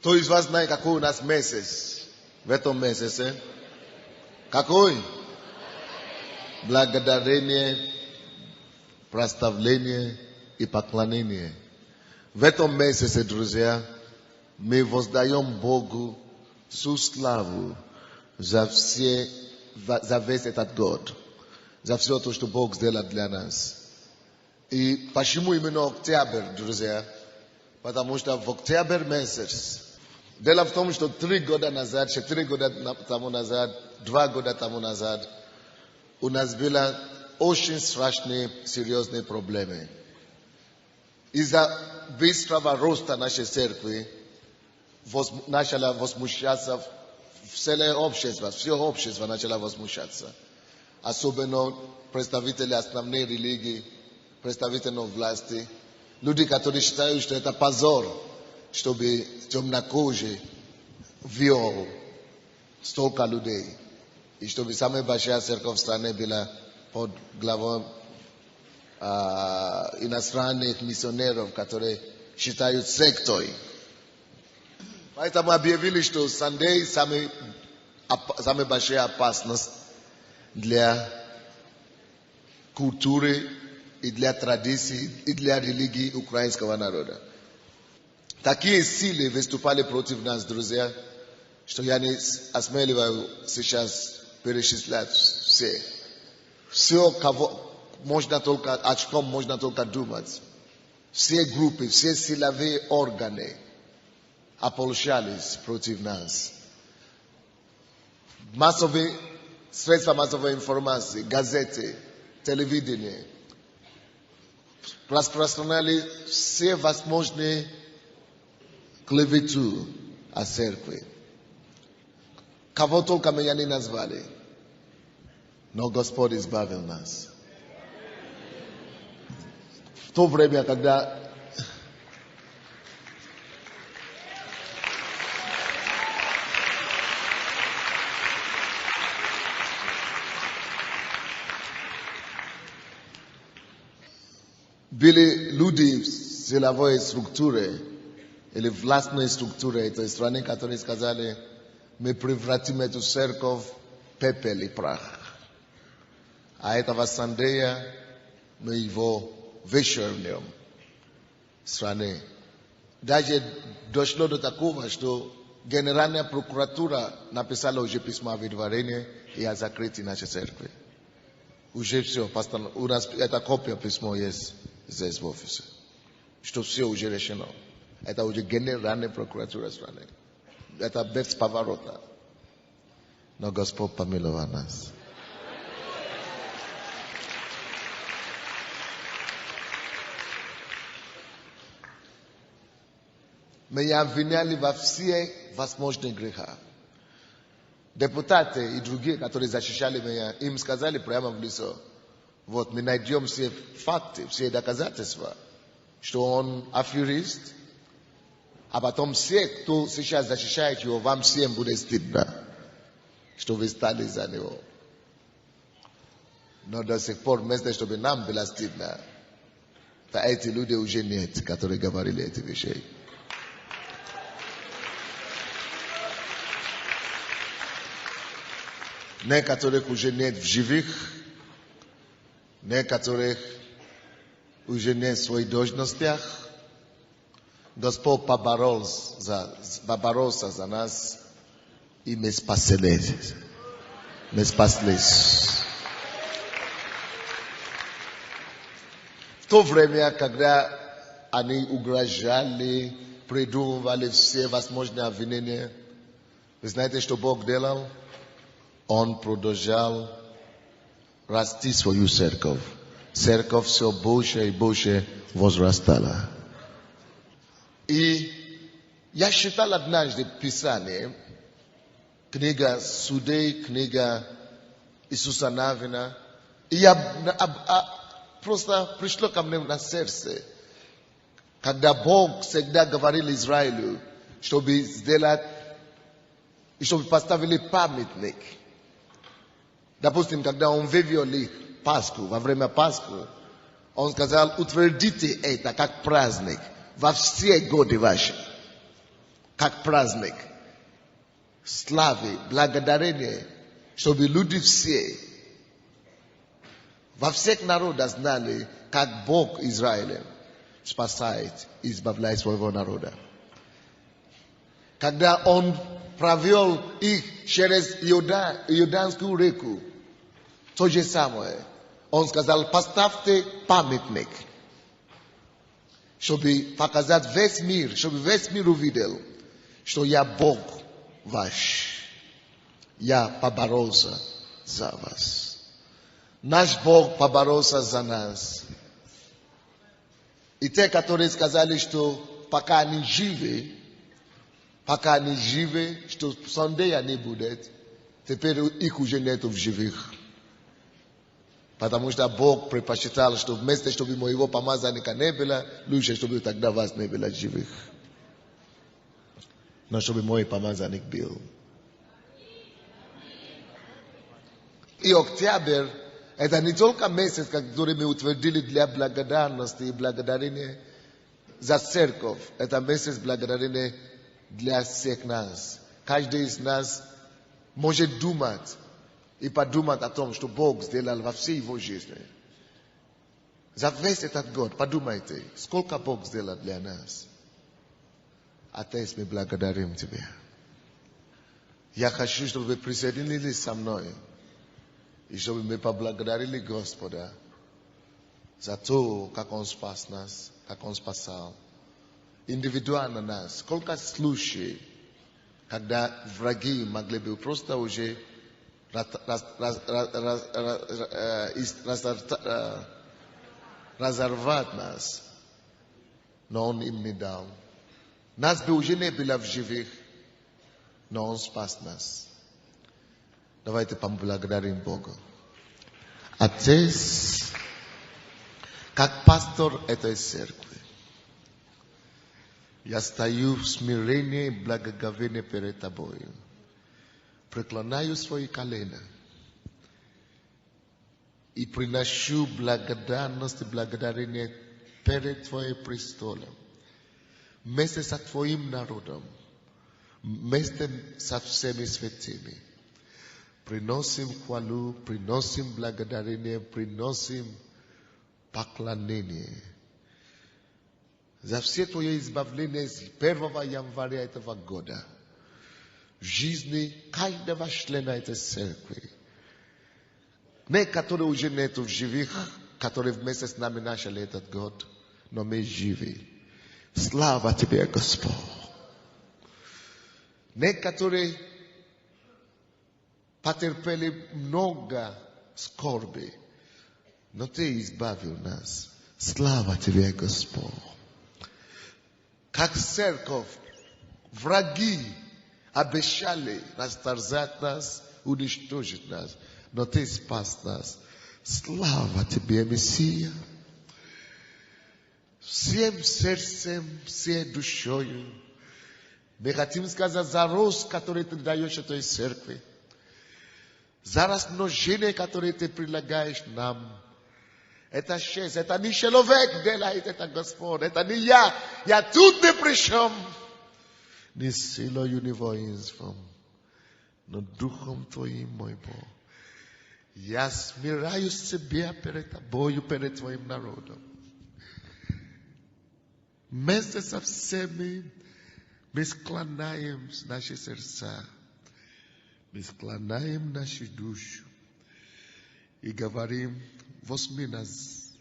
Кто из вас знает, какой у нас месяц? В этом месяце? Какой? Благодарение, прославление и поклонение. В этом месяце, друзья, мы воздаем Богу всю славу за весь этот год, за все то, что Бог сделал для нас. И почему именно октябрь, друзья? Потому что в октябрь месяц, дело в том, что 3 года назад, 4 года тому назад, 2 года тому назад, у нас были очень страшные, серьезные проблемы. Из-за быстрого роста нашей церкви начало возмущаться все общество начало возмущаться. Особенно представители основной религии, представители власти. Люди, которые считают, что это позор, чтобы темнокожий вел столько людей. И чтобы самая большая церковь в стране была под главой иностранных миссионеров, которые считают сектой. Поэтому объявили, что Sunday самая большая опасность для культуры и для традиций, и для религии украинского народа. Такие силы выступали против нас, друзья, что я не осмеливаю сейчас перечислять все. Все, о чем можно только думать. Все группы, все силовые органы ополчались против нас. Средства массовой информации, газеты, телевидение распространяли все возможные клевету о церкви. Кого только меня не назвали. Но Господь избавил нас. В то время, когда были люди в силовой структуре или властной структуре этой страны, которые сказали, мы превратим эту церковь в пепел и прах. А этого Сандея мы его вычеркнем в стране. Даже дошло до такого, что Генеральная прокуратура написала уже письмо о выдворении и о закрытии нашей церкви. Уже все, у нас эта копия письма есть здесь в офисе. Что все уже решено. Это уже Генеральная прокуратура страны. Это без поворота. Но Господь помиловал нас. Меня обвиняли во всех возможных грехах. Депутаты и другие, которые защищали меня, им сказали прямо в лицо, вот мы найдем все факты, все доказательства, что он аферист, а потом все, кто сейчас защищает его, вам всем будет стыдно, что вы стали за него. Но до сих пор, вместо чтобы нам было стыдно, то эти люди уже нет, которые говорили эти вещи. Некоторых уже нет в живых, некоторых уже нет в своих должностях. Господь поборолся за нас, и мы спаслись. Мы спаслись. В то время, когда они угрожали, придумывали все возможные обвинения, вы знаете, что Бог делал? Он продолжал расти свою церковь. Церковь все больше и больше возрастала. И я читал однажды Писание, книга Судей, книга Иисуса Навина, и просто пришло ко мне на сердце, когда Бог всегда говорил Израилю, чтобы поставили памятник. Допустим, когда он вывели Пасху, во время Пасхи, он сказал, утвердите это как праздник во все годы ваши. как праздник, славы, благодарения, чтобы люди все во всех народах знали, как Бог Израиля спасает и избавляет своего народа. Когда Он провел их через Иорданскую реку, то же самое. Он сказал, поставьте памятник, чтобы показать весь мир, чтобы весь мир увидел, что я Бог ваш. Я поборолся за вас. Наш Бог поборолся за нас. И те, которые сказали, что пока они живы, что сондея не будет, теперь их уже нету в живых. Потому что Бог предпочитал, что вместо, чтобы моего помазанника не было, лучше, чтобы тогда вас не было живых. Но чтобы мой помазанник был. И октябрь – это не только месяц, который мы утвердили для благодарности и благодарения за церковь. Это месяц благодарения для всех нас. Каждый из нас может думать и подумать о том, что Бог сделал во всей его жизни. За весь этот год подумайте, сколько Бог сделал для нас. Отец, мы благодарим Тебя. Я хочу, чтобы вы присоединились со мной. И чтобы мы поблагодарили Господа за то, как Он спас нас, как Он спасал. Индивидуально нас. Сколько случаев, когда враги могли бы просто уже разорвать нас, но Он им не дал. Нас бы уже не было в живых, но Он спас нас. Давайте поблагодарим Бога. Отец, как пастор этой церкви, я стою в смирении и благоговении перед Тобою. Преклоняю свои колени и приношу благодарность и благодарение перед Твоим престолом, вместе со Твоим народом, вместе со всеми святыми. Приносим хвалу, приносим благодарение, приносим поклонение. За все Твое избавление с 1 января этого года в жизни каждого члена этой церкви. Не которые уже нету в живых, которые вместе с нами начали этот год, но мы живы. Слава Тебе, Господь. Не которые потерпели много скорби, но Ты избавил нас. Слава Тебе, Господь. Как церковь, враги обещали растерзать нас, уничтожить нас, но Ты спас нас. Слава Тебе, Мессия. Всем сердцем, всей душою мы хотим сказать за рост, который Ты даешь этой церкви. За размножение, которое Ты предлагаешь нам. Это честь, это не человек делает это, Господь. Это не я. Я тут ни при чем. Не силою, не воинством, но Духом Твоим, мой Бог. Я смиряю себя перед Тобою, перед Твоим народом. Вместе со всеми мы склоняем наши сердца. Мы склоняем нашу душу и говорим, возьми нас,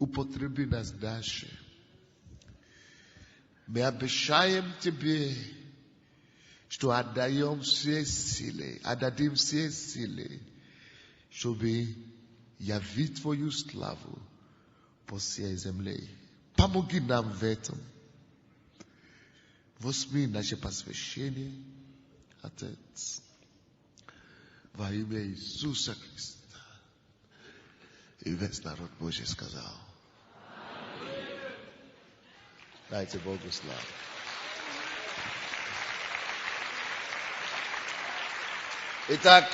употреби нас дальше. Мы обещаем Тебе, что отдадим все силы, чтобы явить Твою славу по всей земле. Помоги нам в этом. Возьми наше посвящение, Отец, во имя Иисуса Христа. И весь народ Божий сказал. Дайте Богу славу. Итак,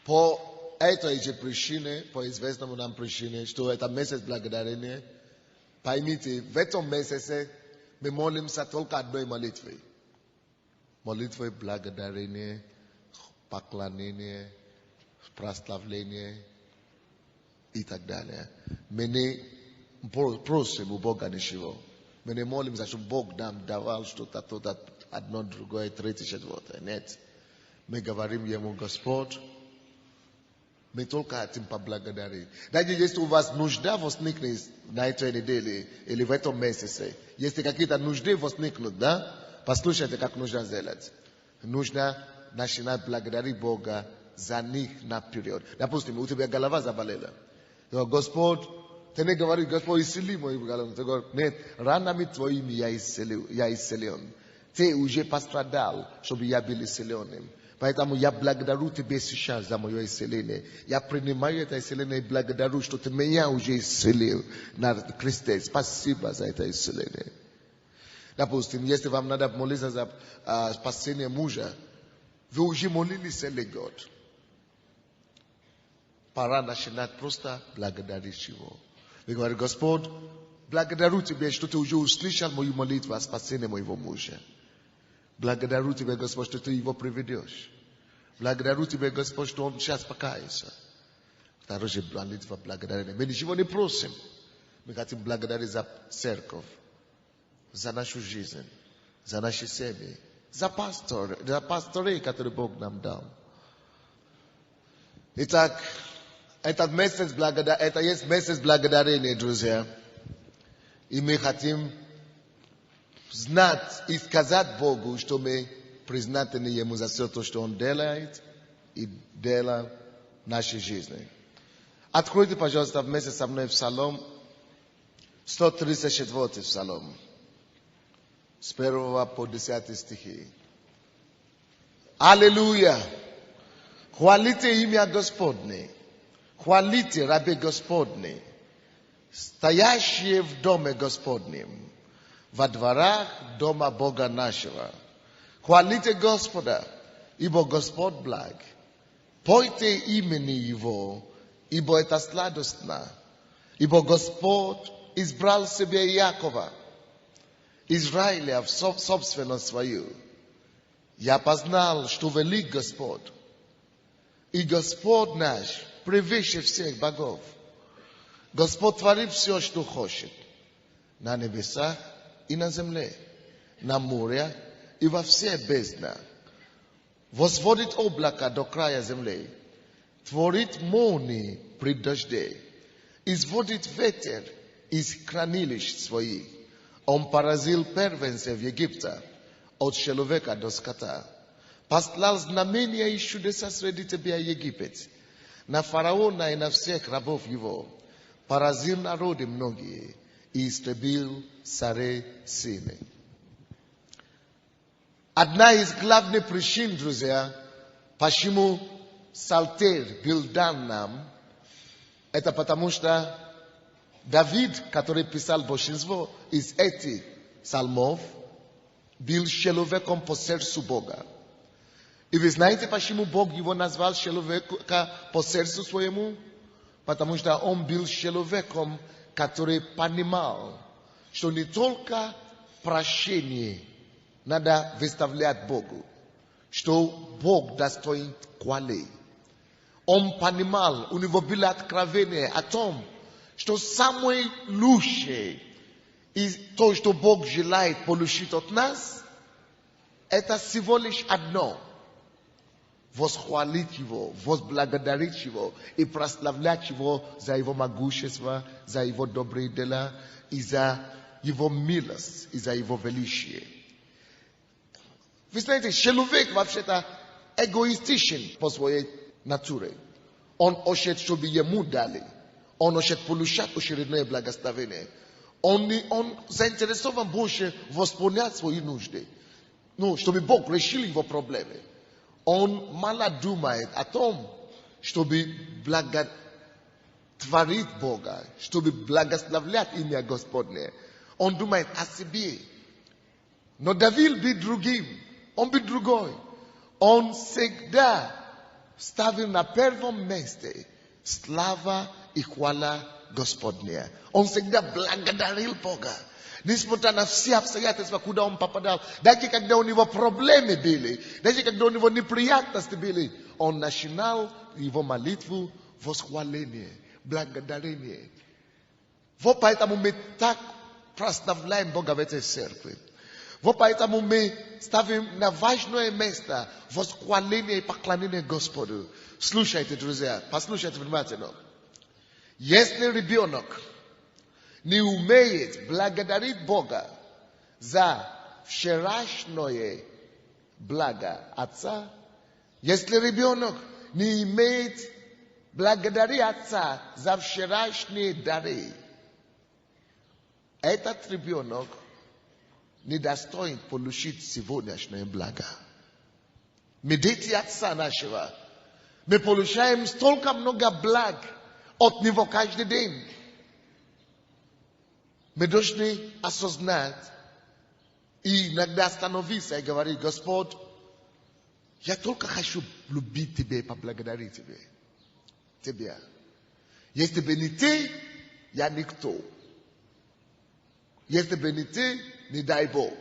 по этой же причине, по известному нам причине, что это месяц благодарения, поймите, в этом месяце Мы молимся только одной молитвой. Молитвой благодарения, поклонения, прославления и так далее. Мы не просим у Бога ничего. Мы не молимся, чтобы Бог нам давал что-то, то-то, одно, другое, третье, четвертое. Нет. Мы говорим Ему: Господь, мы только хотим поблагодарить. Даже если у вас нужда возникнет на этой неделе или в этом месяце, если какие-то нужды возникнут, да, послушайте, как нужно сделать. Нужно начинать благодарить Бога за них на период. Допустим, у тебя голова заболела. Господь, ты не говоришь: Господь, исцели мою голову. Ты говоришь: нет, ранами твоими я исцелен. Ты уже пострадал, чтобы я был исцеленным. Поэтому я благодарю Тебя сейчас за мое исцеление. Я принимаю это исцеление и благодарю, что Ты меня уже исцелил на кресте. Спасибо за это исцеление. Допустим, если вам надо молиться за спасение мужа, вы уже молились целый год. Пора начинать просто благодарить Его. Вы говорите: Господь, благодарю Тебя, что Ты уже услышал мою молитву о спасении моего мужа. Благодарю Тебя, Господь, что Ты его приведешь. Благодарю Тебя, Господь, что он сейчас покается. Второе же молитва благодарения. Мы ничего не просим. Мы хотим благодарить за церковь, за нашу жизнь, за наши семьи, за пасторей, которые Бог нам дал. Итак, этот месяц это есть месяц благодарения, друзья. И мы хотим знать и сказать Богу, что мы признательны Ему за все то, что Он делает и делал в нашей жизни. Откройте, пожалуйста, вместе со мной в Псалом 134 Псалом, с 1 по 10 стихи. Аллилуйя! Хвалите имя Господне, хвалите рабы Господни, стоящие в доме Господнем, во дворах дома Бога нашего. Хвалите Господа, ибо Господь благ. Пойте имени Его, ибо это сладостно. Ибо Господь избрал себе Якова, Израиля в собственность свою. Я познал, что велик Господь, и Господь наш превыше всех богов. Господь творит все, что хочет, на небесах и на земле, на море и во все бездна. Возводит облака до края земли, творит молнии при дожде, изводит ветер из хранилищ своих. Он поразил первенцев Египта, от человека до скота. Послал знамения и чудеса среди тебя, Египет, на фараона и на всех рабов его. Поразил народы многие и истребил царей сильных. Одна из главных причин, друзья, почему Псалтирь был дан нам, это потому что Давид, который писал большинство из этих псалмов, был человеком по сердцу Бога. И вы знаете, почему Бог его назвал человека по сердцу своему? Потому что он был человеком, который понимал, что не только прощение надо выставлять Богу, что Бог достоин хвалы. Он понимал, у него было откровение о том, что самое лучшее и то, что Бог желает получить от нас, это всего лишь одно: восхвалить Его, возблагодарить Его и прославлять Его за Его могущество, за Его добрые дела и за Его милость и за Его величие. Вы знаете, человек вообще-то эгоистичен по своей натуре. Он хочет, чтобы ему дали. Он хочет получать очередное благословение. Он заинтересован больше восполнять свои нужды. Ну, чтобы Бог решил его проблемы. Он мало думает о том, чтобы благотворить Бога, чтобы благословлять имя Господне. Он думает о себе. Но Давид был другим. Он был другой. Он всегда ставил на первом месте слава i chwala Gospodnia. On всегда благодарил Бога. Несмотря на все обстоятельства, куда он попадал, даже когда у него проблемы были, даже когда у него неприятности были, он начинал его молитву восхваление, благодарение. Вот поэтому мы так прославляем Бога в этой церкви. Вот поэтому мы ставим на важное место восхваление и поклонение Господу. Слушайте, друзья, послушайте внимательно. Если ребенок не умеет благодарить Бога за вчерашнее благо Отца, если ребенок не имеет благодарить Отца за вчерашние дары, этот ребенок недостоин получить сегодняшнее благо. Мы дети Отца нашего. Мы получаем столько много благ от Него каждый день. Мы должны осознать и иногда остановиться и говорить: Господь, я только хочу любить Тебя и поблагодарить Тебя. Если бы не Ты, я никто. Если бы не Ты, не дай Бог.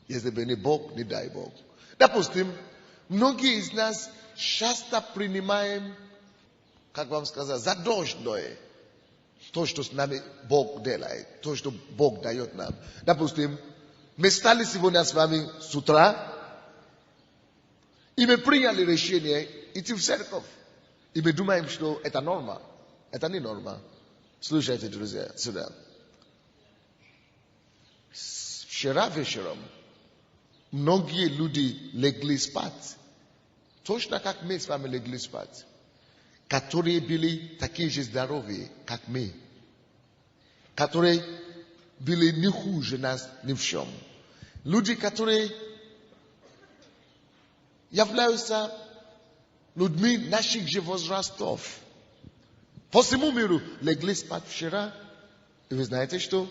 Если бы не Бог, не дай Бог. Допустим, многие из нас часто принимаем, как вам сказать, за должное то, что с нами Бог делает, то, что Бог дает нам. Допустим, мы стали сегодня с вами с утра, и мы приняли решение идти в церковь. И мы думаем, что это норма. Это не норма. Слушайте, друзья, сюда. Вчера вечером многие люди легли спать. Точно как мы с вами легли спать. Которые были такие же здоровые, как мы. Которые были не хуже нас ни в чем. Люди, которые являются людьми наших же возрастов. По всему миру легли спать вчера. И вы знаете что?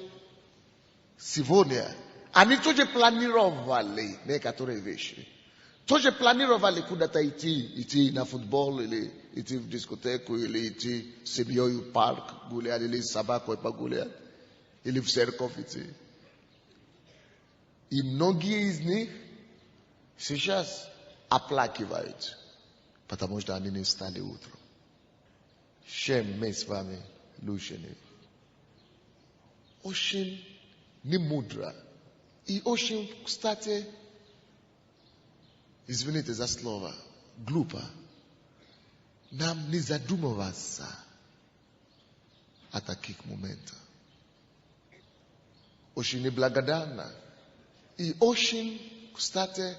Сегодня они тоже планировали некоторые вещи. Тоже планировали куда-то идти на футбол, или идти в дискотеку, или идти с семьей в парк гулять, или с собакой погулять, или в церковь идти. И многие из них сейчас оплакивают, потому что они не встали утром. Чем мы с вами лучшие? Очень не мудро. И очень, кстати, извините за слово, глупо. Нам не задумываться о таких моментах. Очень неблагодарно. И очень, кстати,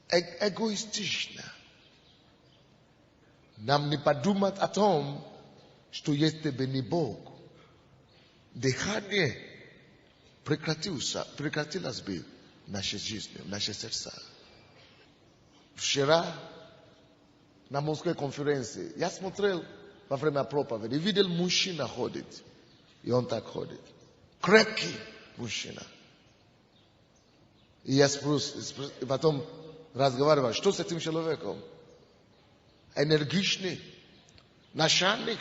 эгоистично. Нам не подумать о том, что если бы не Бог, дыхание прекратилось бы в нашей жизни, в нашей сердца. Вчера на мужской конференции я смотрел во время проповеди, видел мужчина ходит. И он так ходит. Крепкий мужчина. И я и потом разговаривал, что с этим человеком? Энергичный, начальник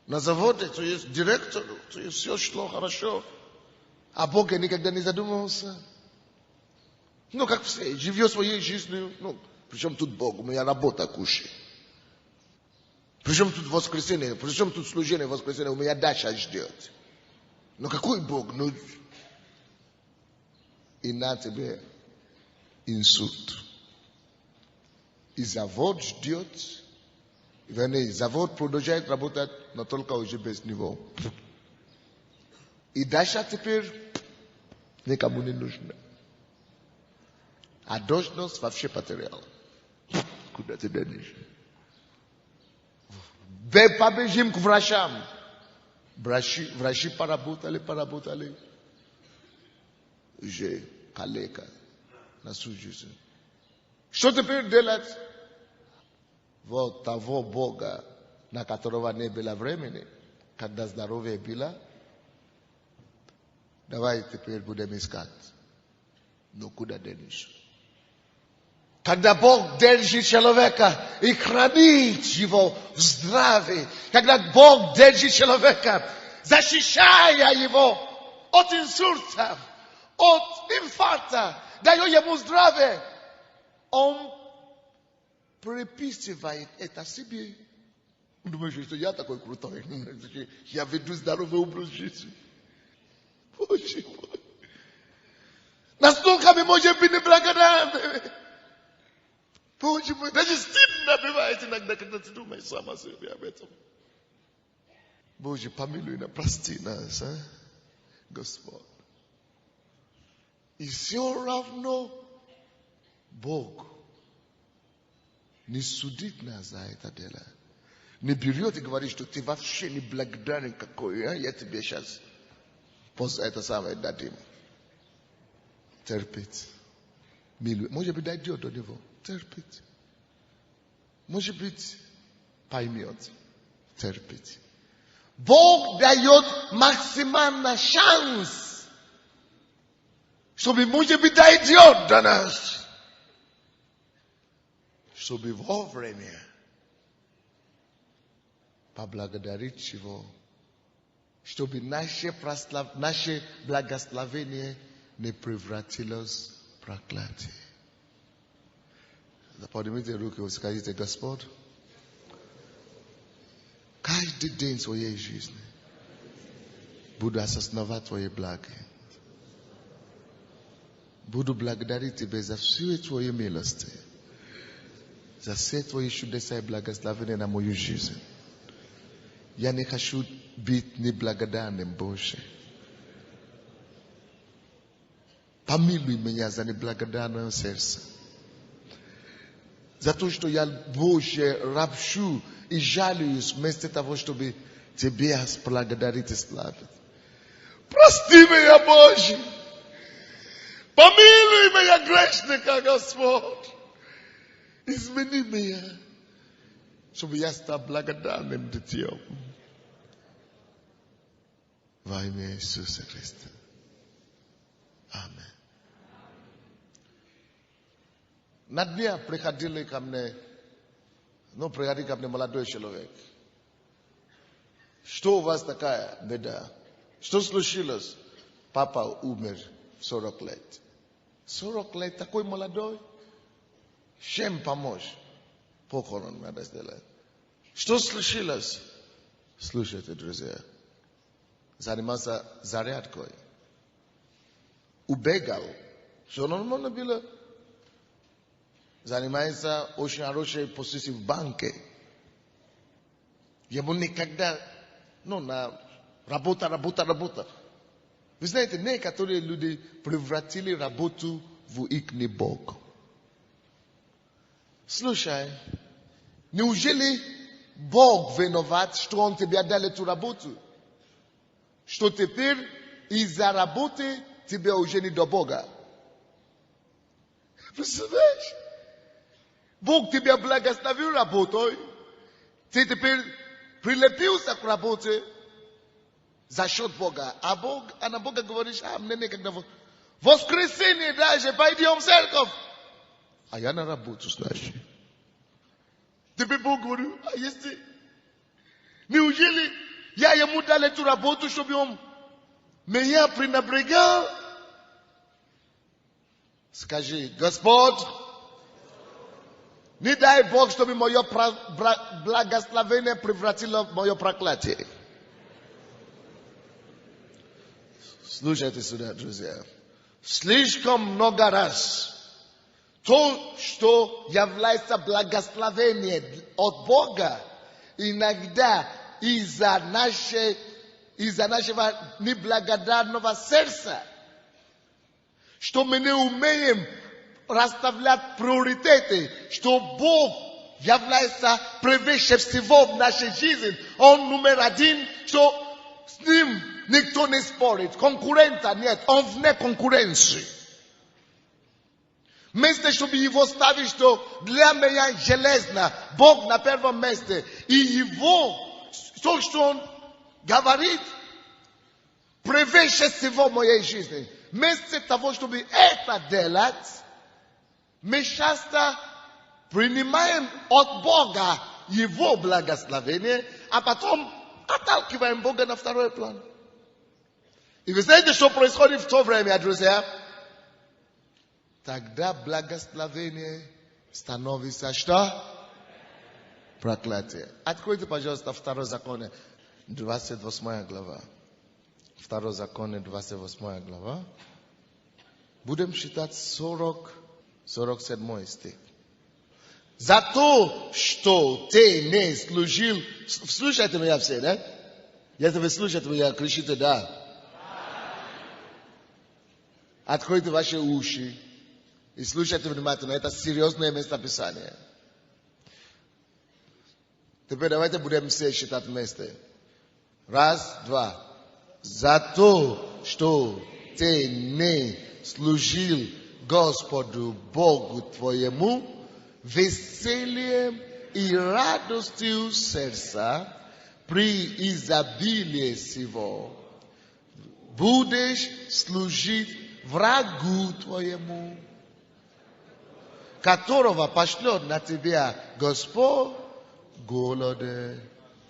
на заводе, то есть директор, то есть все шло хорошо. А Бог никогда не задумывался. Ну, как все, живет своей жизнью. Ну, причем тут Бог, у меня работа кушай. Причем тут воскресенье, причем тут служение воскресенье, у меня дача ждет. Но какой Бог? Ну, и на тебе инсульт. И завод ждет. Вернее, завод продолжает работать, но только уже без него. И дача теперь никому не нужна. А должность вообще потерял. Куда ты денешь? Побежим к врачам. Врачи поработали. Уже калека на всю жизнь. Что теперь делать? Вот того Бога, на которого не было времени, когда здоровье было, давай теперь будем искать. Но куда денешь? Когда Бог держит человека и хранит его в здравии, когда Бог держит человека, защищая его от инсульта, от инфаркта, дает ему здравие, он приписывает это себе. Думаешь, что я такой крутой? Я веду здоровый образ жизни. Боже мой. Настолько мы можем быть неблагодарны. Боже мой, даже стыдно бывает иногда, когда ты думаешь сам о себе об этом. Боже, помилуй нас, прости нас, а? Господь. И все равно Бог не судит нас за это дело. Не берет и говорит, что ты вообще не благодарен какой, а? Я тебе сейчас после это самое дадим. Терпеть. Милуй. Может быть, дойдет до него. Терпеть. Может быть, поймет. Терпеть. Бог дает максимальный шанс, чтобы, может быть, дойдет до нас. Чтобы вовремя поблагодарить его. Чтобы наше благословение не превратилось в проклятие. Поднимите руки и скажите: Господь, каждый день своей жизни буду осознавать Твои блага. Буду благодарить Тебя за все Твои милости, за все Твои чудеса и благословения на мою жизнь. Я не хочу быть неблагодарным, Боже. Помилуй меня за неблагодарное сердце. За то, что я, Боже, ропщу и жалуюсь вместо того, чтобы Тебя благодарить и славить. Прости меня, Боже. Помилуй меня, грешника, Господь. Измени меня, чтобы я стал благодарным детям. Во имя Иисуса Христа. Аминь. На днях приходил ко мне молодой человек. Что у вас такая беда? Что случилось? Папа умер в 40 лет. 40 лет, такой молодой? Чем помочь? Похорон надо сделать. Что случилось? Слушайте, друзья. Занимался зарядкой. Убегал. Все нормально было. Занимается очень хорошей позицией в банке. Ему никогда, на работа. Вы знаете, некоторые люди превратили работу в их Бог. Слушай, неужели Бог виноват, что Он тебе дал эту работу? Что теперь из-за работы тебе уже не до Бога? Представляешь? Бог тебя благословил работой. Ты теперь прилепился к работе за счет Бога. А на Бога говоришь: мне некогда. Воскресенье даже пойдем в церковь. А я на работу, значит. Теперь Бог говорит: а если? Неужели я ему дал эту работу, чтобы он меня пренебрегал? Скажи: Господь, не дай Бог, чтобы мое благословение превратило в мое проклятие. Слушайте сюда, друзья. Слишком много раз то, что является благословением от Бога, иногда из-за нашего неблагодарного сердца, что мы не умеем расставлять приоритеты, что Бог является превыше всего в нашей жизни. Он номер один, что с ним никто не спорит. Конкурента нет, он вне конкуренции. Вместо, чтобы его ставить, что для меня железно, Бог на первом месте. И его, то, что он говорит, превыше всего в моей жизни. Вместо того, чтобы это делать, Мы часто принимаем от Бога Его благословение, а потом отталкиваем Бога на второй план. И вы знаете, что происходит в то время, друзья? Тогда благословение становится что? Проклятие. Откройте, пожалуйста, Второе Законие, 28 глава. Второе Законие, 28 глава. Будем считать 47 стих. За то, что ты не служил... Слушайте меня все, да? Если вы слушаете меня, кричите «да». Откройте ваши уши и слушайте внимательно. Это серьезное местописание. Теперь давайте будем все считать вместе. Раз, два. За то, что ты не служил Господу Богу твоему, весельем и радостью сердца при изобилии сего будешь служить врагу твоему, которого пошлет на тебя Господь голоде,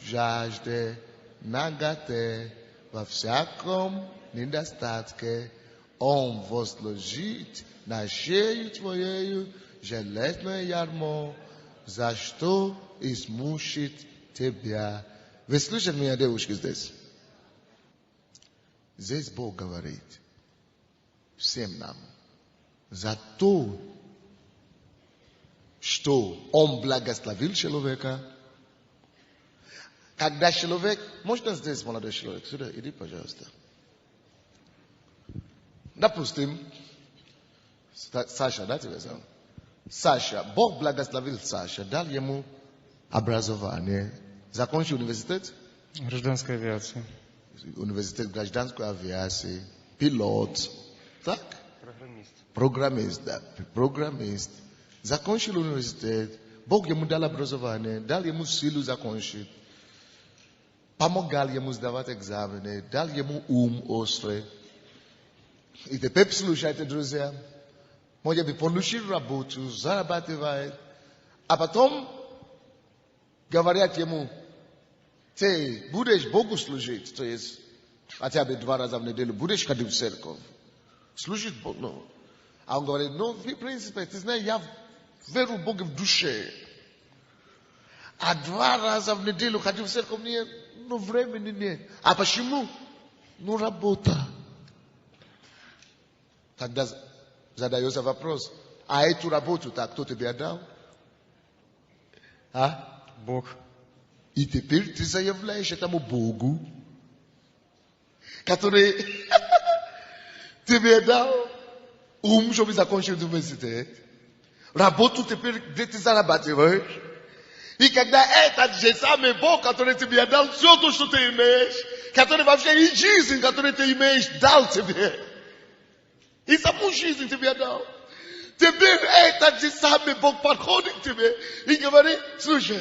жажде, наготе, во всяком недостатке. Он возложит на шею твоею железное ярмо, за что измучит тебя. Вы слышите меня, девушки, здесь? Здесь Бог говорит всем нам за то, что Он благословил человека. Когда человек... Можно здесь, молодой человек? Сюда, иди, пожалуйста. Допустим, Саша, да, тебя зовут? Саша, Бог благословил Саша, дал ему образование. Закончил университет? Гражданская авиация. Университет гражданской авиации. Пилот. Так? Программист, да. Программист. Закончил университет. Бог ему дал образование, дал ему силу закончить. Помогал ему сдавать экзамены, дал ему ум острый. И теперь слушайте, друзья. Может быть, получил работу, зарабатывает. А потом говорят ему, ты будешь Богу служить, то есть хотя бы 2 раза в неделю, будешь ходить в церковь. Служить Богу. Ну. А он говорит, ну, в принципе, ты знаешь, я верю в Бога в душе. А 2 раза в неделю ходить в церковь нет, ну, времени нет. А почему? Ну, работа. Тогда задается вопрос, а эту работу-то кто тебе отдал? А? Бог. И теперь ты заявляешь этому Богу, который тебе дал ум, чтобы закончить университет, работу теперь, где ты зарабатываешь. И когда этот же самый Бог, который тебе дал все то, что ты имеешь, который вообще и жизнь, которую ты имеешь, дал тебе. И саму жизнь тебе дал. Теперь этот же самый Бог подходит к тебе и говорит, слушай,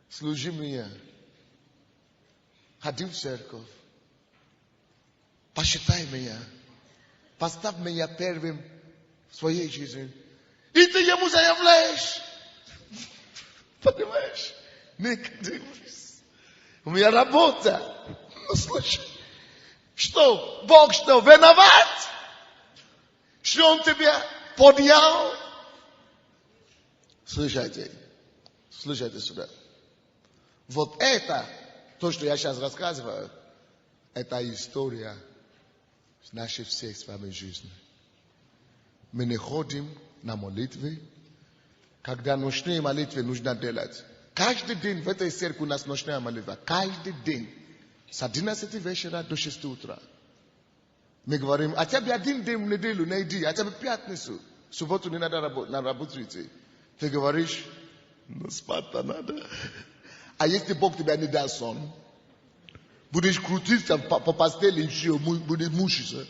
служи мне, ходи в церковь, посчитай меня, поставь меня первым в своей жизни. И ты ему заявляешь, понимаешь, Никодимус, у меня работа. Ну, слушай, что, Бог что, виноват? Что Он тебя поднял? Слушайте сюда. Вот это, то, что я сейчас рассказываю, это история нашей всей с вами жизни. Мы не ходим на молитвы. Когда ночные молитвы нужно делать. Каждый день в этой церкви у нас ночная молитва. Каждый день. С 11 вечера до 6 утра. Мы говорим, а тебе один день в неделю не иди, а тебе пятницу. В субботу не надо на работу идти. Ты говоришь, ну спать-то надо. А если Бог тебя не даст сон, будешь крутиться по постели и все, будешь мучиться.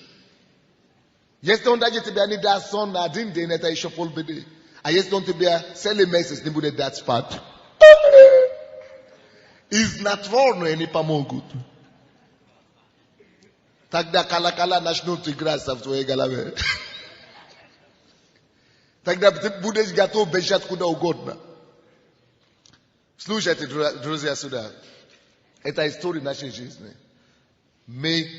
Если Он даже тебя не даст сон на один день, это еще полбеды. А если Он тебя целый месяц не будет дать спать, и знатворные не помогут. Тогда колокола начнут играться в твоей голове. Тогда ты будешь готов бежать куда угодно. Слушайте, друзья, сюда. Это история нашей жизни. Мы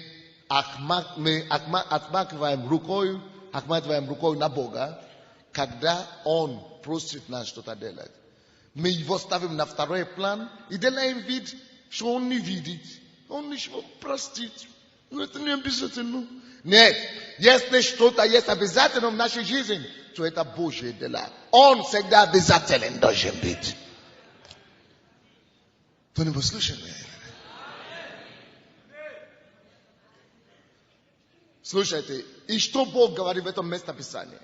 отмахиваем рукой на Бога, когда Он просит нас что-то делать. Мы его ставим на второй план и делаем вид, что Он не видит. Он ничего простит. Но это не обязательно. Нет, если что-то есть обязательно в нашей жизни, то это Божье дело. Он всегда обязателен должен быть. Кто-нибудь слышит меня? Слушайте, и что Бог говорит в этом местописании?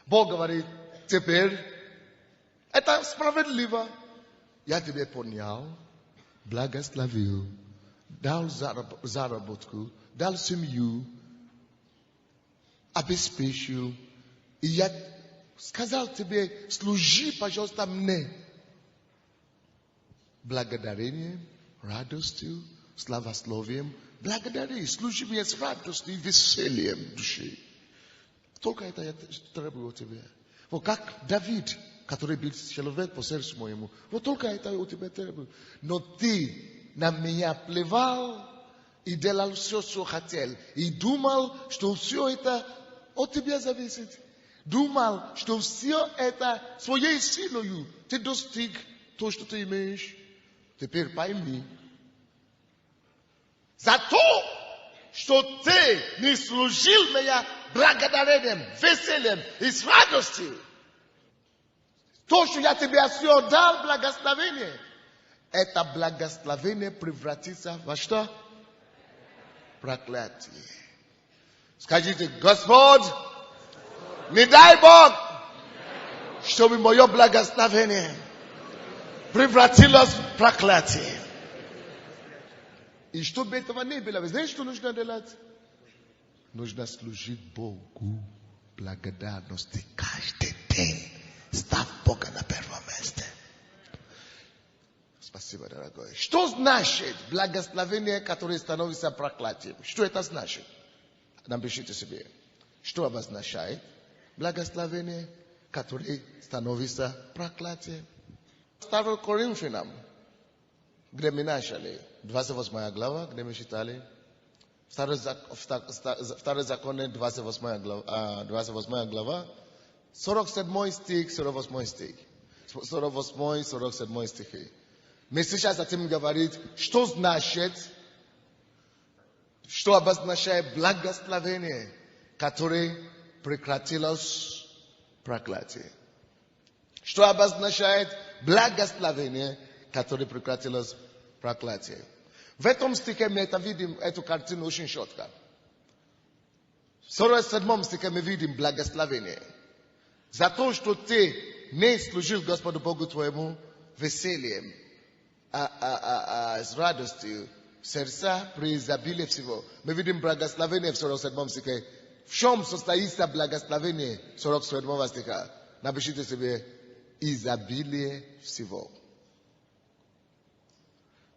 Бог говорит, теперь это справедливо. Я тебе понял, благословил, дал заработку, дал семью, обеспечил. И я сказал тебе, служи, пожалуйста, мне. Благодарением, радостью, славословием. Благодари, служи мне с радостью и весельем души. Только это я требую от тебя. Вот как Давид, который был человек по сердцу моему, вот только это от тебя требую. Но ты на меня плевал и делал все, что хотел. И думал, что все это от тебя зависит. Думал, что все это своей силой ты достиг то, что ты имеешь. Теперь пойми. За то, что ты не служил меня благодарением, весельем и с радостью. То, что я тебе все дал, благословение. Это благословение превратится во что? Проклятие. Скажите, Господь, не дай Бог, чтобы мое благословение превратилось в проклятие. И чтобы этого не было, знаете, что нужно делать? Нужно служить Богу благодарности каждый день. Ставь Бога на первое место. Спасибо, дорогой. Что значит благословение, которое становится проклятием? Что это значит? Напишите себе. Что обозначает благословение, которое становится проклятием? 2 Коринфянам, где мы начали, 28 глава, где мы читали, Второе Законе, 28 глава, 47 стих, 48 стих. 48, 47 стихи. Мы сейчас хотим говорить, что значит, что обозначает благословение, которое прекратилось проклятие. Что обозначает благословение, которое прекратилось проклятие. В этом стихе мы видим эту картину очень четко. В 47 стихе мы видим благословение. За то, что ты не служил Господу Богу твоему весельем, с радостью, сердца при изобилии всего. Мы видим благословение в 47 стихе. В чем состоится благословение 47 стиха? Напишите себе изобилие всего.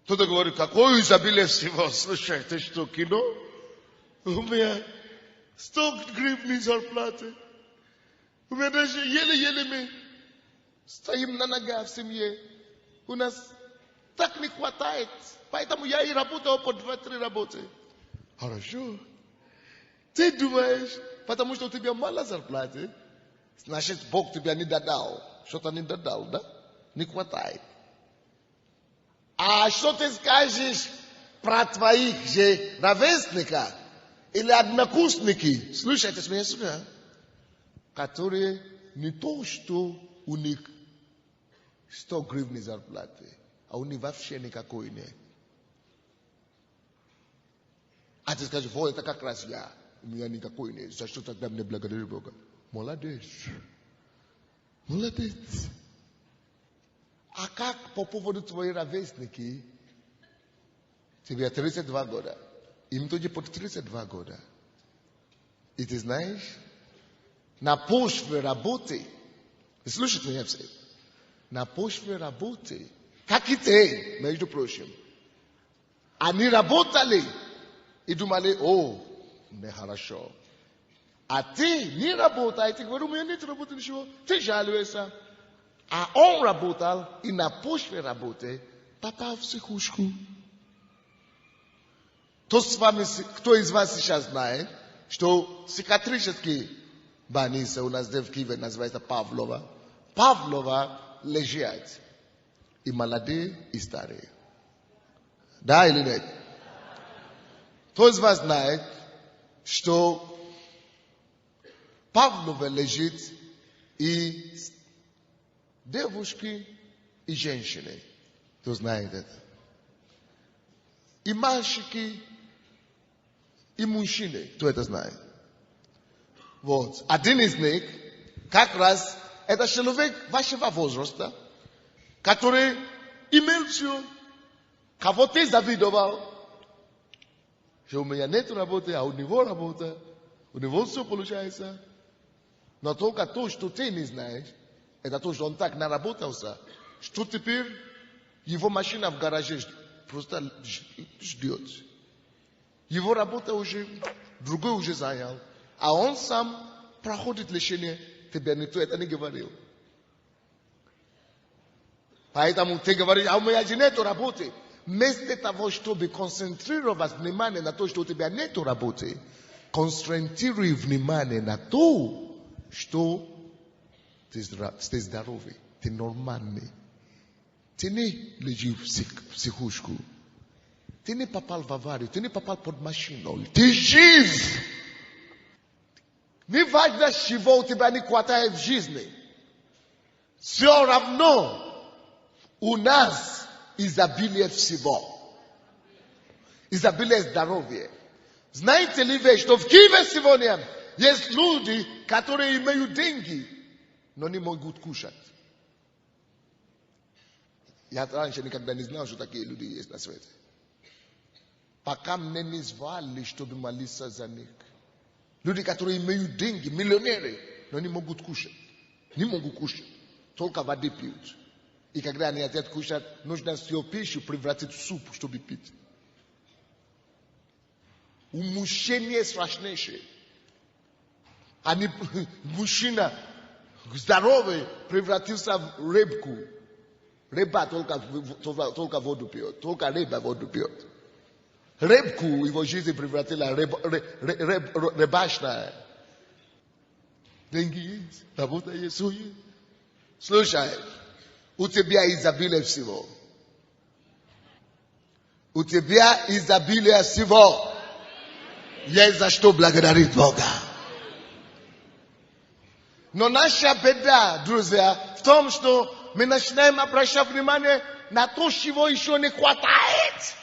Кто-то говорит, какое изобилие всего? Слушай, ты что, кино? У меня 100 гривен зарплаты. У меня даже еле-еле мы стоим на ногах в семье. У нас так не хватает. Поэтому я и работаю по 2-3 работы. Хорошо. Ты думаешь, потому что у тебя мало зарплаты, значит, Бог тебя не додал. Что-то не додал, да? Не хватает. А что ты скажешь про твоих же ровесников или однокурсники? Слушайте меня сюда. Которые не то, что у них 100 гривен зарплаты, а у них вообще никакой нет. А ты скажешь, вот это как раз я. У меня никакой нет. За что тогда мне благодарю Бога? Молодец. Молодец. А как по поводу твоих ровесники? Тебе 32 года. Им тоже по 32 года. И ты знаешь, на почве работы, слушайте меня все, на почве работы, как и ты, между прочим, они работали и думали, о, нехорошо. А ты не работай, ты говоришь, у меня нет работы, ничего. Ты жалуешься. А он работал, и на почве работы попал в психушку. Кто из вас сейчас знает, что психиатрические больницы у нас в Киеве называется Павлова. Павлова лежат и молодые, и старые. Да или нет? Кто из вас знает, что Павлова лежит и девушки, и женщины. Кто знает это? И мальчики, и мужчины. Кто это знает? Вот. Один из них, как раз, это человек вашего возраста, который имел все, кого ты завидовал, что у меня нет работы, а у него работа, у него все получается. Но только то, что ты не знаешь, это то, что он так наработался, что теперь его машина в гараже просто ждет. Его работа уже, другой уже занял. А он сам проходит лечение, тебе никто это не говорил. Поэтому ты говоришь, а у меня же нет работы. Вместо того, чтобы концентрировать внимание на то, что у тебя нет работы, концентрируй внимание на то, что ты здоровый, ты нормальный. Ты не лежишь в психушку. Ты не попал в аварию, ты не попал под машину. Ты жив! Не важно, чего у тебя не хватает в жизни. Все равно у нас изобилие всего. Изобилие здоровья. Знаете ли вы, что в Киеве сегодня есть люди, которые имеют деньги, но не могут кушать? Я раньше никогда не знал, что такие люди есть на свете. Пока мне не звали, чтобы молиться за них. Люди, которые имеют деньги, миллионеры, но не могут кушать. Не могут кушать. Только воды пьют. И когда они хотят кушать, нужно всю пищу превратить в суп, чтобы пить. Умущение страшнейшее. Мужчина здоровый превратился в рыбку. Рыба только воду пьет. Только рыба воду пьет. Рыбку его жизнь превратила рыбачная. Деньги есть, работа есть, все есть. Слушай, у тебя изобилие всего. У тебя изобилие всего. Есть за что благодарить Бога. Но наша беда, друзья, в том, что мы начинаем обращать внимание на то, чего еще не хватает.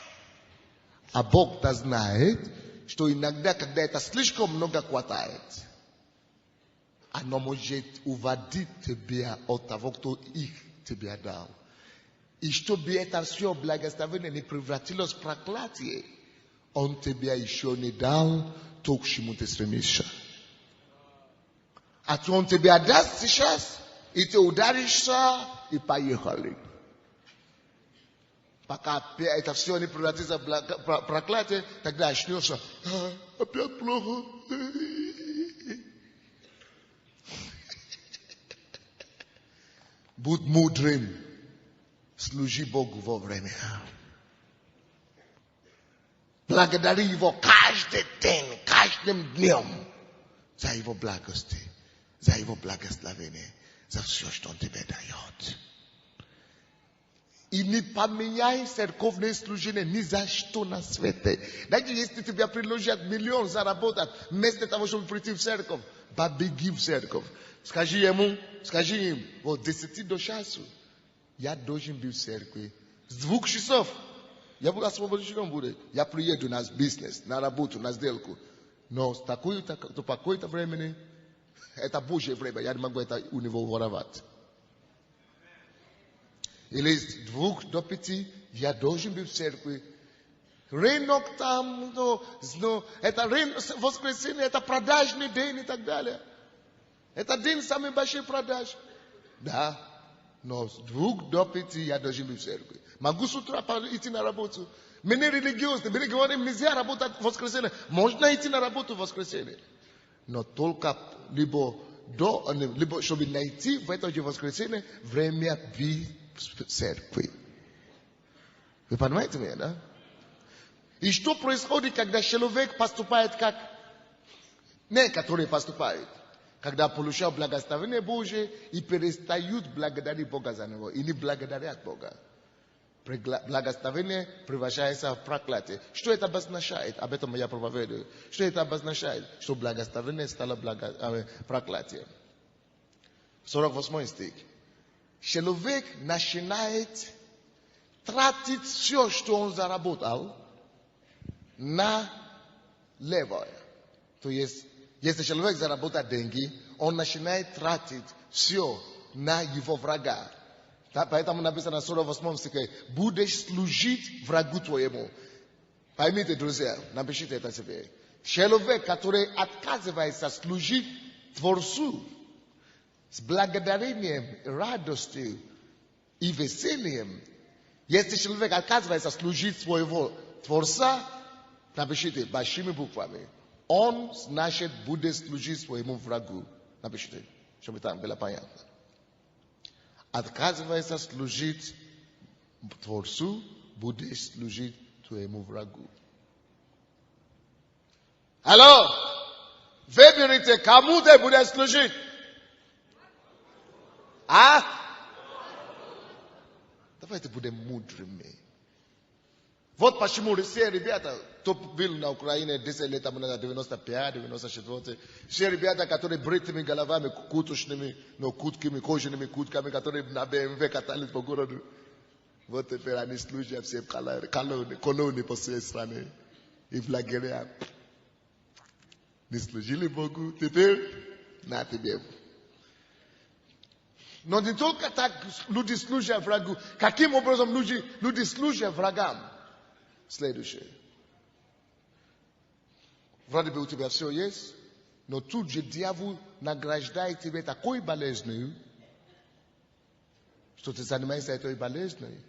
А Бог-то знает, что иногда, когда это слишком много хватает, оно может уводить тебя от того, кто их тебе дал. И чтобы это все благословение не превратилось в проклятие, Он тебе еще не дал то, к чему ты стремишься. А то Он тебе даст сейчас, и ты ударишься, и поехали. Пока это все не превратится в проклятие, тогда очнешься. Опять плохо. Будь мудрым. Служи Богу вовремя. Благодари Его каждый день, каждым днем за Его благости, за Его благословение, за все, что Он тебе дает. И не поменяй церковное служение ни за что на свете. Даже если тебе предложат миллион заработать, вместо того, чтобы прийти в церковь, побеги в церковь. Скажи им, вот 10 до часу, я должен быть в церкви. С 2 часов, я буду освобожден будет. Я приеду на бизнес, на работу, на сделку. Но с такое-то времени, это Божье время, я не могу это у него воровать. Или с 2 до 5 я должен быть в церкви. Рынок там, это воскресенье, это продажный день и так далее. Это день самый большой продаж. Да, но с 2 до 5 я должен быть в церкви. Могу с утра идти на работу. Мы не религиозны, мы не говорим, нельзя работать в воскресенье. Можно идти на работу в воскресенье. но только либо чтобы найти в это же воскресенье время быть в церкви. Вы понимаете меня, да? И что происходит, когда человек поступает как некоторые поступают? Когда получают благословение Божие и перестают благодарить Бога за него. И не благодарят Бога. Благословение превращается в проклятие. Что это обозначает? Об этом я проповедую. Что это обозначает? Что благословение стало проклятием. 48 стих. Человек начинает тратить все, что он заработал, на левое. То есть, если человек заработает деньги, он начинает тратить все на его врага. Поэтому написано в 48 стихе, будешь служить врагу твоему. Поймите, друзья, напишите это себе. Человек, который отказывается служить Творцу с благодарением, радостью и весельем, если человек отказывается служить своего Творца, напишите большими буквами, он, значит, будет служить своему врагу. Напишите, чтобы там было понятно. Отказывается служить Творцу, будет служить твоему врагу. Алло! Выберите, кому ты будешь служить? А? Давайте будем мудрыми. Вот почему все ребята, кто был на Украине 10 лет тому назад, 95, 94, все ребята, которые бритыми головами, кутушными, но куткими, кожаными кутками, которые на БМВ катались по городу. Вот теперь они служат все в колонии по всей стране. И в лагерях. Не служили Богу, теперь на тебе. Но не только так люди служат врагу. Каким образом люди служат врагам? Следующее. Вроде бы у тебя все есть, но тут же дьявол награждает тебя такой болезнью, что ты занимаешься этой болезнью.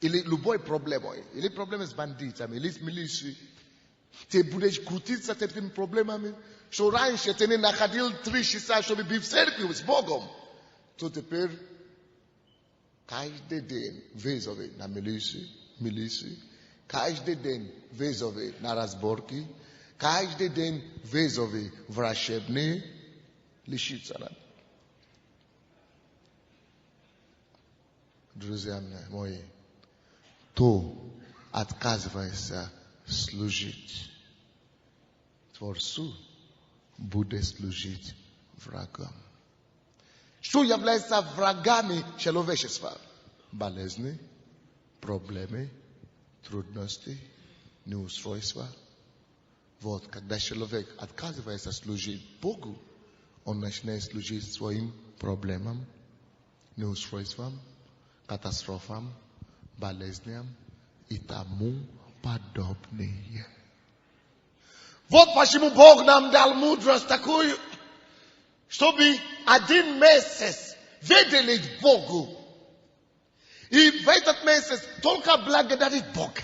Или любой проблемой. Или проблемы с бандитами, или с милицией. Ты будешь крутиться с этими проблемами, что раньше ты не находил 3 часа, чтобы быть в церкви с Богом. То теперь каждый день вызовы на милиции, каждый день вызовы на разборки, каждый день вызовы врачебные, лишиться надо. Друзья мои, то отказывается служить Творцу, будет служить врагам. Что является врагами человечества? Болезни, проблемы, трудности, неустройства. Вот, когда человек отказывается служить Богу, он начинает служить своим проблемам, неустройствам, катастрофам, болезням и тому подобное. Вот почему Бог нам дал мудрость такую, чтобы 1 месяц выделить Богу. И в этот месяц только благодарить Бога.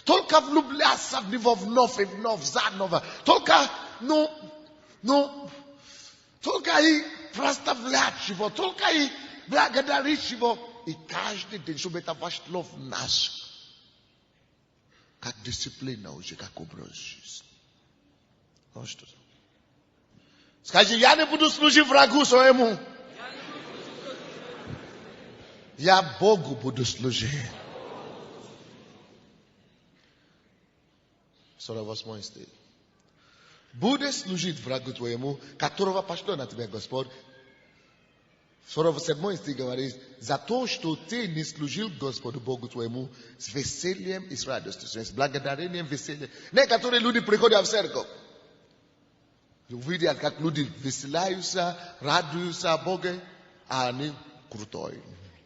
Только влюбляться в Него вновь и вновь, заново. Только и проставлять Его. Только и благодарить Его. И каждый день, чтобы это вошло в нас. Как дисциплина уже, как образ жизни. Вот что. Скажи, я не буду служить врагу своему. Я Богу буду служить. 48 стих. Будешь служить врагу твоему, которого пошлет на тебя Господь. 47 стих говорит, за то, что ты не служил Господу Богу твоему с весельем и с радостью, с благодарением, весельем. Некоторые люди приходят в церковь. Видят, как люди веселяются, радуются о Боге, а они крутой.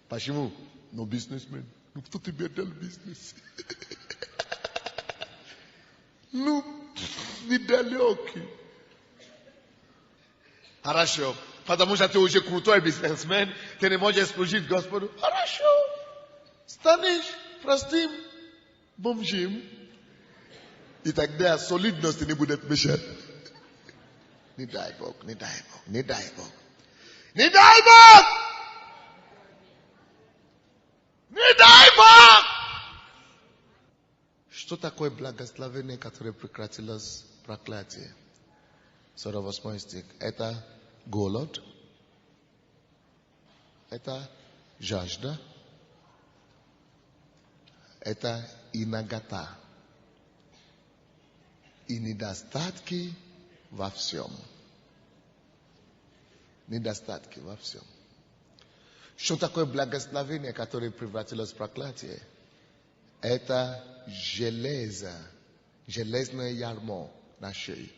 Почему? Но бизнесмен. Ну, кто тебе дал бизнес? Ну, недалекий. Хорошо. Потому что ты уже крутой бизнесмен, ты не можешь служить Господу. Хорошо. Станешь простым бомжем. И тогда солидность не будет мешать. Не дай Бог, не дай Бог, не дай Бог. Не дай Бог! Не дай Бог! Что такое благословение, которое прекратилось проклятие? 48 стих. Это голод. Это жажда. Это и нагота. И недостатки во всем. Недостатки во всем. Что такое благословение, которое превратилось в проклятие? Это железо, железное ярмо на шее.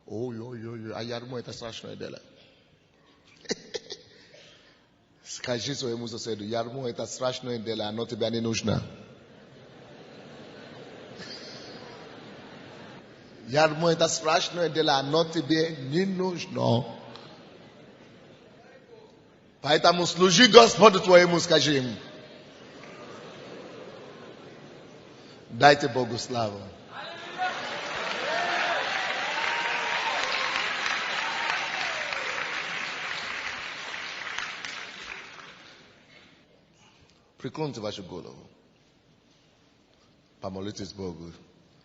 Ой-ой-ой, а ярмо это страшное дело. Скажи своему соседу, ярмо это страшное дело, оно тебе не нужно. Ярмо это страшное дело, оно тебе не нужно. Поэтому служи Господу твоему, скажи ему. Дайте Богу славу. Преклоните вашу голову. Помолитесь Богу.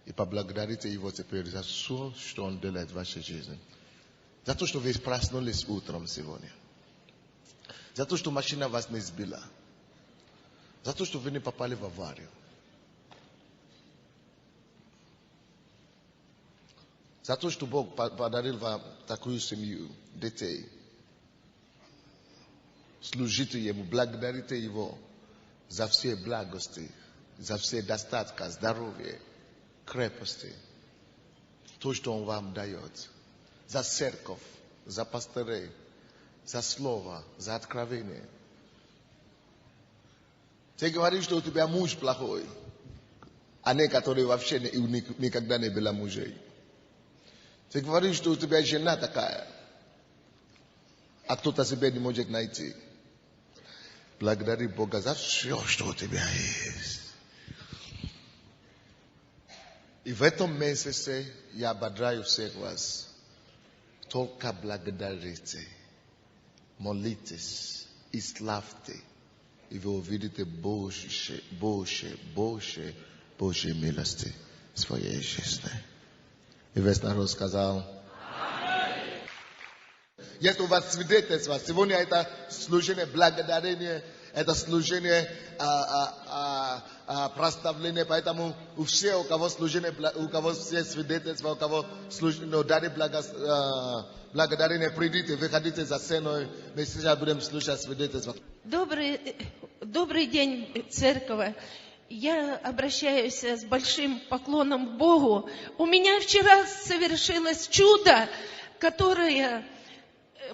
И поблагодарите Его теперь за все, что Он делает в вашей жизни. За то, что вы проснулись утром сегодня. За то, что машина вас не сбила. За то, что вы не попали в аварию. За то, что Бог подарил вам такую семью, детей. Служите Ему, благодарите Его за все благости, за все достатки, здоровье, крепости. То, что Он вам дает. За церковь, за пастырей, за слово, за откровение. Ты говоришь, что у тебя муж плохой, а не который вообще никогда не был мужей. Ты говоришь, что у тебя жена такая, а кто-то себе не может найти. Благодари Бога за все, что у тебя есть. И в этом месяце я ободряю всех вас. Только благодарите, молитесь и славьте. И вы увидите больше милости в своей жизни. И весь народ сказал. Если у вас свидетельство, сегодня это служение благодарения, это служение прославления, поэтому у всех, у кого служение, у кого все свидетельства, у кого служение, дары благодарения, придите, выходите за сцену, мы сейчас будем слушать свидетельства. Добрый день, церковь. Я обращаюсь с большим поклоном к Богу. У меня вчера совершилось чудо, которое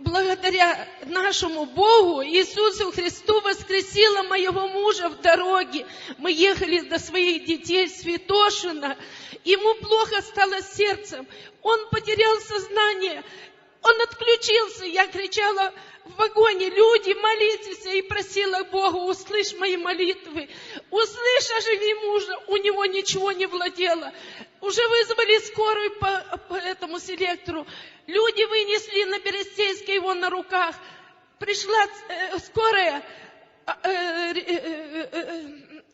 благодаря нашему Богу, Иисусу Христу, воскресило моего мужа в дороге. Мы ехали до своих детей в Святошино. Ему плохо стало сердцем. Он потерял сознание. Он отключился. Я кричала в вагоне: люди, молитесь, и просила Бога: услышь мои молитвы. Услышь, оживи мужа. У него ничего не владело. Уже вызвали скорую по этому селектору. Люди вынесли на Берестейской его на руках. Пришла скорая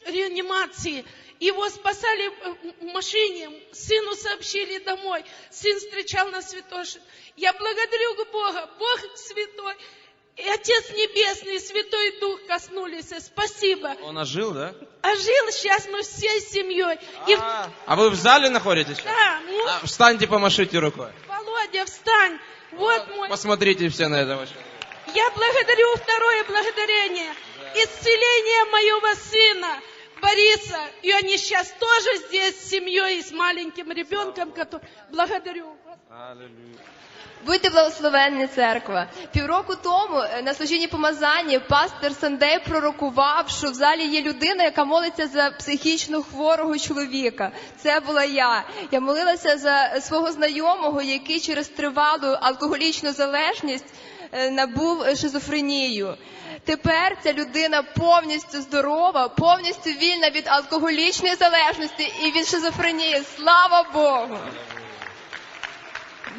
реанимации. Его спасали в машине. Сыну сообщили домой. Сын встречал на Святошино. Я благодарю Бога. Бог святой. И Отец Небесный, Святой Дух коснулись. Спасибо. Он ожил, да? Ожил. Сейчас мы всей семьей. А вы в зале находитесь? Да. Встаньте, помашите рукой. Володя, встань. Вот мой. Посмотрите все на этого. Я благодарю второе благодарение. Исцеление моего сына Бориса. И они сейчас тоже здесь с семьей и с маленьким ребенком, который... Благодарю. Аллилуйя. Будьте благословенні, церква. Півроку тому на служінні помазання пастор Сандей пророкував, що в залі є людина, яка молиться за психічно хворого чоловіка. Це була я. Я молилася за свого знайомого, який через тривалу алкоголічну залежність набув шизофренію. Тепер ця людина повністю здорова, повністю вільна від алкоголічної залежності і від шизофренії. Слава Богу!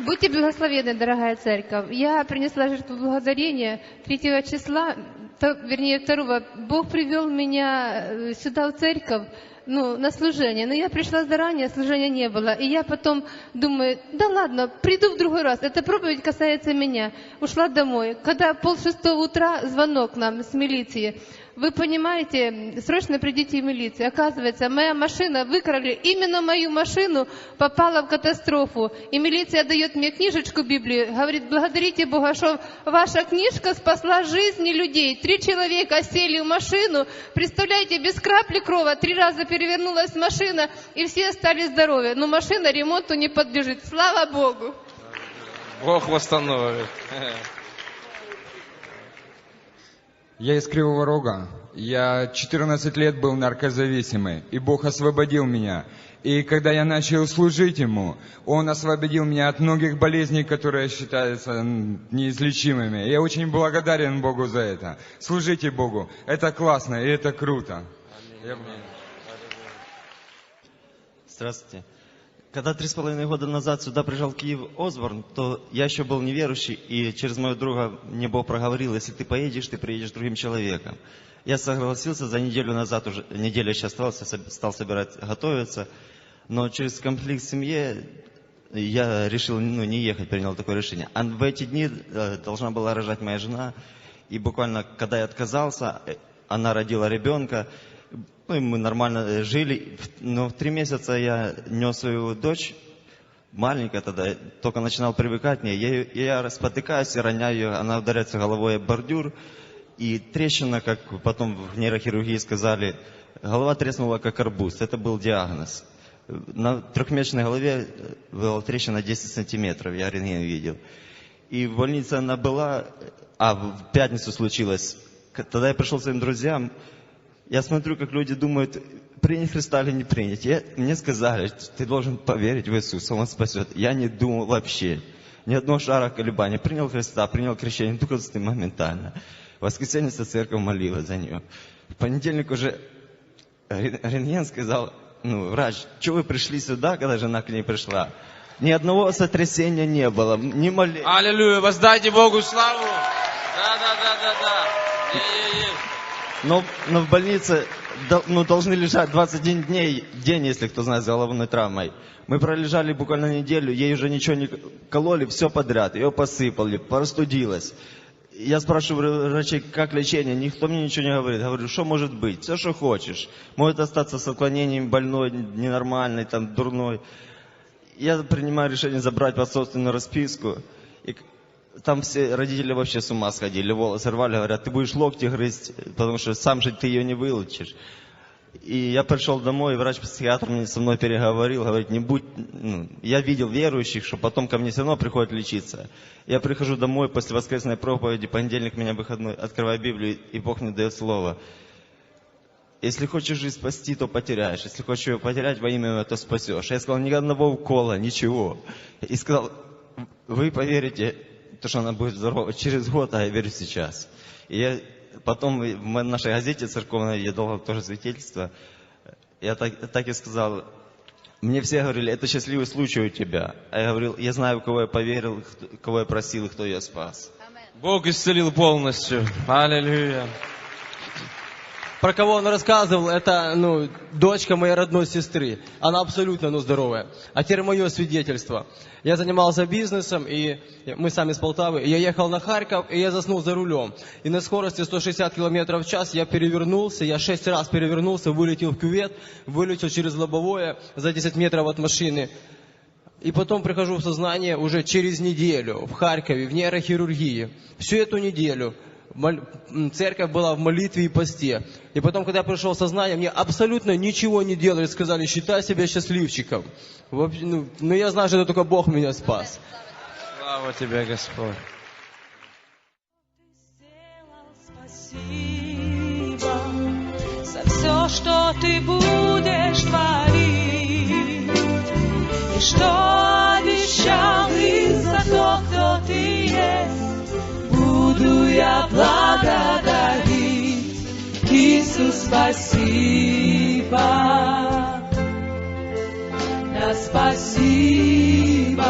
Будьте благословенны, дорогая церковь. Я принесла жертву благодарения 3 числа, вернее 2. Бог привел меня сюда, в церковь, на служение. Но я пришла заранее, служения не было. И я потом думаю, да ладно, приду в другой раз. Эта проповедь касается меня. Ушла домой. Когда 5:30 утра звонок нам с милиции. Вы понимаете, срочно придите в милицию. Оказывается, моя машина, выкрали именно мою машину, попала в катастрофу. И милиция дает мне книжечку Библию, говорит, благодарите Бога, что ваша книжка спасла жизни людей. 3 человека сели в машину, представляете, без капли крови, 3 раза перевернулась машина, и все стали здоровы. Но машина ремонту не подлежит. Слава Богу! Бог восстановит. Я из Кривого Рога. Я 14 лет был наркозависимый, и Бог освободил меня. И когда я начал служить Ему, Он освободил меня от многих болезней, которые считаются неизлечимыми. Я очень благодарен Богу за это. Служите Богу. Это классно и это круто. Здравствуйте. Когда 3,5 года назад сюда приезжал в Киев Осборн, то я еще был неверующий, и через моего друга мне Бог проговорил, если ты поедешь, ты приедешь другим человеком. Я согласился, за неделю назад, уже неделя еще осталась, стал собирать, готовиться, но через конфликт в семье я решил не ехать, принял такое решение. А в эти дни должна была рожать моя жена, и буквально, когда я отказался, она родила ребенка. И мы нормально жили, но в 3 месяца я нес свою дочь, маленькая тогда, только начинал привыкать к ней. Я спотыкаюсь и роняю ее, она ударяется головой об бордюр, и трещина, как потом в нейрохирургии сказали, голова треснула как арбуз, это был диагноз. На 3-месячной голове была трещина 10 сантиметров, я рентген видел. И в больнице она была, в пятницу случилось, тогда я пришел к своим друзьям. Я смотрю, как люди думают, принять Христа или не принять. Мне сказали, ты должен поверить в Иисуса, Он спасет. Я не думал вообще. Ни одного шара колебания. Принял Христа, принял крещение, только моментально. В воскресенье вся церковь молилась за нее. В понедельник уже рентген сказал, врач, что вы пришли сюда, когда жена к ней пришла? Ни одного сотрясения не было, ни малейшего. Аллилуйя, воздайте Богу славу. Да. Но в больнице должны лежать 21 день, если кто знает, с головной травмой. Мы пролежали буквально неделю, ей уже ничего не кололи, все подряд, ее посыпали, простудилась. Я спрашиваю врачей, как лечение, никто мне ничего не говорит. Говорю, что может быть, все, что хочешь. Может остаться с отклонением больной, ненормальной, дурной. Я принимаю решение забрать под собственную расписку. И там все родители вообще с ума сходили, волосы рвали, говорят, ты будешь локти грызть, потому что сам же ты ее не вылечишь. И я пришел домой, и врач-психиатр со мной переговорил, говорит, не будь, я видел верующих, что потом ко мне все равно приходят лечиться. Я прихожу домой после воскресной проповеди, понедельник у меня выходной, открываю Библию, и Бог мне дает слово. Если хочешь жизнь спасти, то потеряешь. Если хочешь ее потерять во имя Его, то спасешь. Я сказал, ни одного укола, ничего. И сказал, вы поверите, то, что она будет здорова через год, а я верю сейчас. И потом в нашей газете церковной я дал тоже свидетельство. Я так и сказал, мне все говорили, это счастливый случай у тебя. А я говорил, я знаю, в кого я поверил, кого я просил и кто ее спас. Бог исцелил полностью. Аллилуйя. Про кого он рассказывал, это, дочка моей родной сестры. Она абсолютно, здоровая. А теперь мое свидетельство. Я занимался бизнесом, и мы сами с Полтавы. И я ехал на Харьков, и я заснул за рулем. И на скорости 160 км в час я перевернулся. Я 6 раз перевернулся, вылетел в кювет, вылетел через лобовое за 10 метров от машины. И потом прихожу в сознание уже через неделю в Харькове, в нейрохирургии. Всю эту неделю церковь была в молитве и посте. И потом, когда я пришел в сознание, мне абсолютно ничего не делали. Сказали, считай себя счастливчиком. Но я знаю, что это только Бог меня спас. Слава тебе, Господь. Спасибо за все, что ты будешь творить. И что обещал, и за то, кто ты есть. Буду я благодарить, Иисус, спасибо, да спасибо,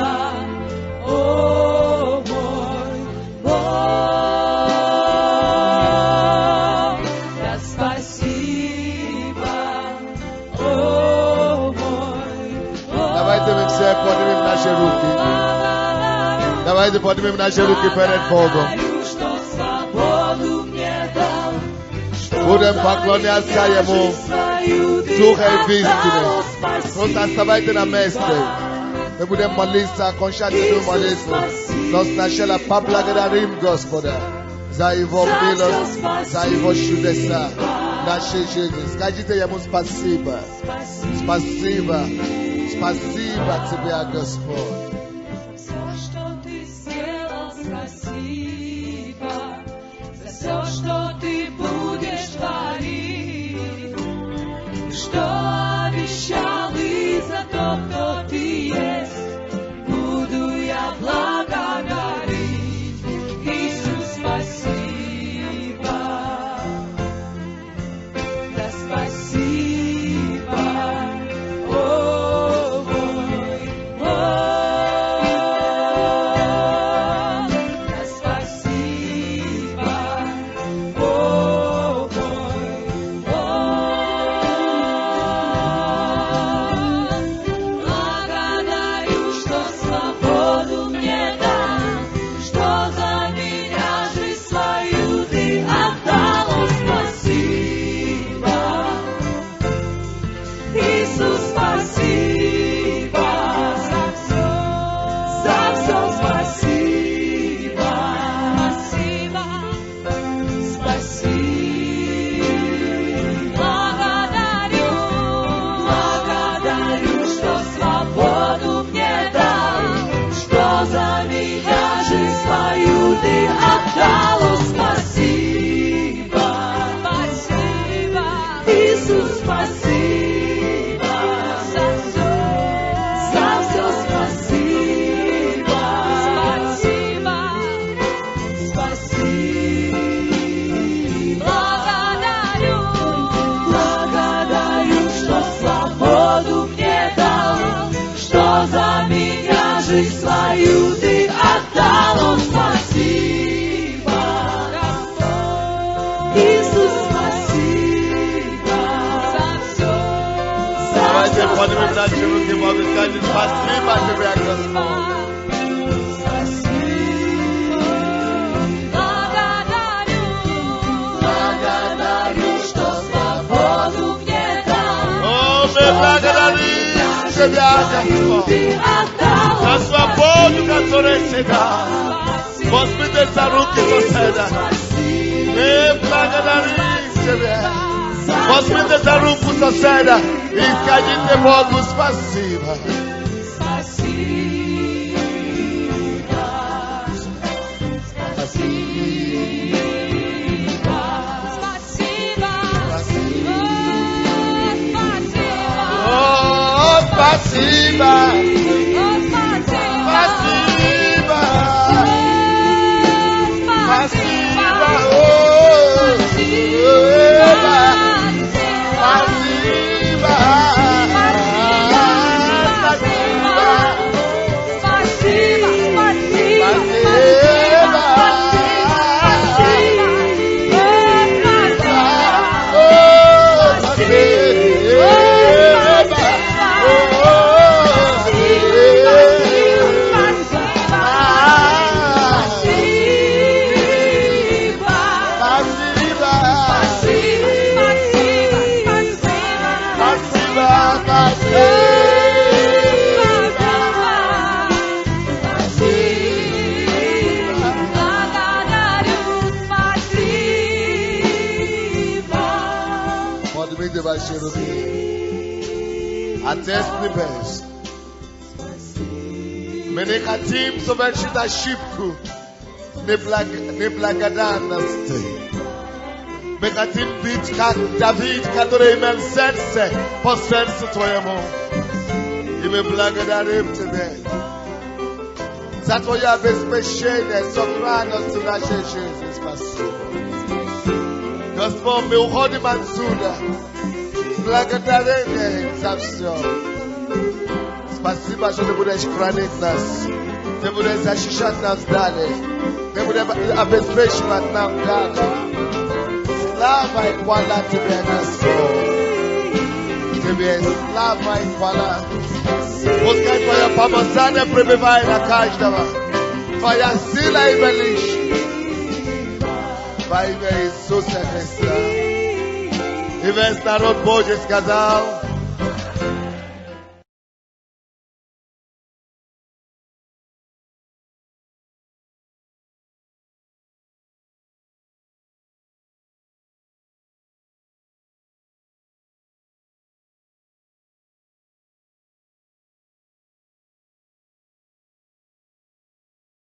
Давайте все поднимем наши руки. Давайте поднимем наши руки перед Богом. Будем поклоняться Ему Духом истины. Просто оставайтесь на месте. Мы будем молиться, окончательную молитву. Но сначала поблагодарим Господа за Его милость, за Его чудеса в нашей жизни. Скажите Ему спасибо. Спасибо. Спасибо Тебе, Господь. Все, что ты будешь творить, что обещал и за то, кто ты есть, буду я благодарить. Иисус, спасибо, да спасибо, о мой, да спасибо. Благодарю, что свободу мне дал, что за меня жизнь свою ты отдал. О, спасибо, Иисус, спасибо, за все спасибо, спасибо. Благодарю, что свободу мне дал, что за меня жизнь свою ты отдал. О, спасибо, Иисус, спасибо, за все спасибо, благодарю, что свободу мне дал, что за меня жизнь свою ты отдал. О, спасибо, Иисус, спасибо, за все. Давайте поднимем наши руки, Богу, скажем спасибо Тебе, Господь. Благодарю, что свободу мне дал. О, мы благодарим Тебя, Господь, за свободу, которую Ты дал. Возьмите за руки соседа. Мы благодарим Тебя. Возьмите за руку соседа и скажите Богу спасибо. О, спасибо. Спасибо. Спасибо. Ваши руки. Отец Небес, мы не хотим совершить ошибку неблагодарности. Мы хотим быть как Давид, который имел сердце по сердцу Твоему. И мы благодарим Тебя за Твое обеспечение, сохранность в нашей жизни. Спасибо. Господь, мы уходим отсюда. Благодарение за все. Спасибо, что Ты будешь хранить нас. Ты будешь защищать нас далее. Ты будешь обеспечивать нам далее. Слава и хвала Тебе, Господь. Тебе слава и хвала. Пускай Помазание пребывает на каждого. Твоя сила и величие. Во имя Иисуса Христа. И весь народ Божий сказал: